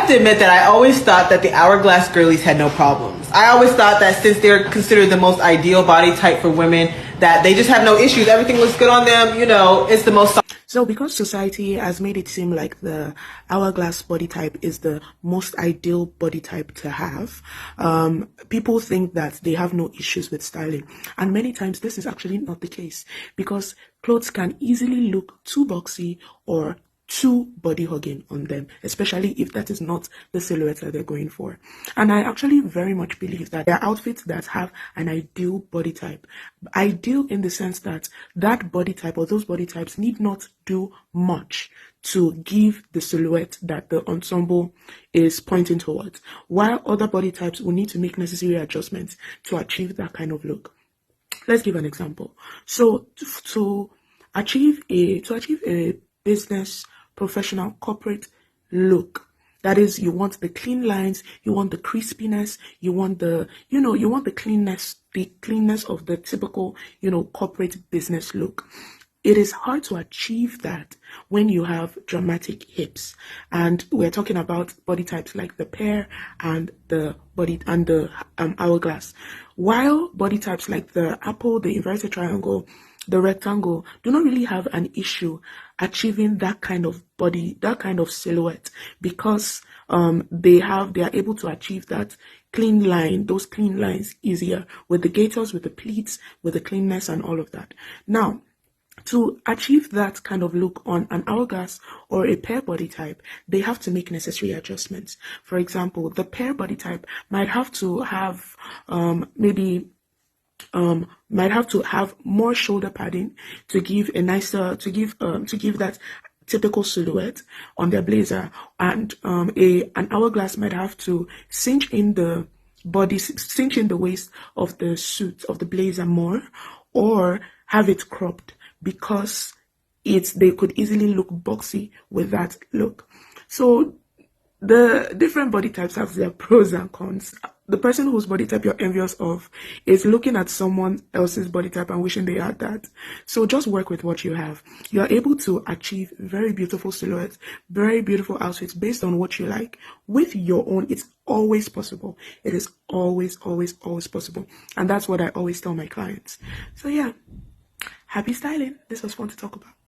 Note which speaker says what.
Speaker 1: have to admit that I always thought that the hourglass girlies had no problems. I always thought that since they're considered the most ideal body type for women, that they just have no issues. Everything looks good on them. You know, it's the most...
Speaker 2: So because society has made it seem like the hourglass body type is the most ideal body type to have, people think that they have no issues with styling. And many times this is actually not the case, because clothes can easily look too boxy or too body hugging on them, especially if that is not the silhouette that they're going for. And I actually very much believe that there are outfits that have an ideal body type. Ideal in the sense that that body type or those body types need not do much to give the silhouette that the ensemble is pointing towards, while other body types will need to make necessary adjustments to achieve that kind of look. Let's give an example. So to achieve a business, professional, corporate look, that is, you want the clean lines, you want the crispiness, you want the cleanness of the typical, corporate business look. It is hard to achieve that when you have dramatic hips, and we're talking about body types like the pear and the hourglass, while body types like the apple, the inverted triangle, the rectangle do not really have an issue achieving that kind of body, that kind of silhouette, because they are able to achieve that clean line, those clean lines easier with the gaiters, with the pleats, with the cleanness and all of that. Now, to achieve that kind of look on an hourglass or a pear body type, they have to make necessary adjustments. For example, the pear body type might have to have might have to have more shoulder padding to give that typical silhouette on their blazer, and an hourglass might have to cinch in the waist of the suit, of the blazer more, or have it cropped, because they could easily look boxy with that look. So the different body types have their pros and cons. The person whose body type you're envious of is looking at someone else's body type and wishing they had that. So just work with what you have. You are able to achieve very beautiful silhouettes, very beautiful outfits based on what you like with your own. It's always possible. It is always, always, always possible. And that's what I always tell my clients. So yeah, happy styling. This was fun to talk about.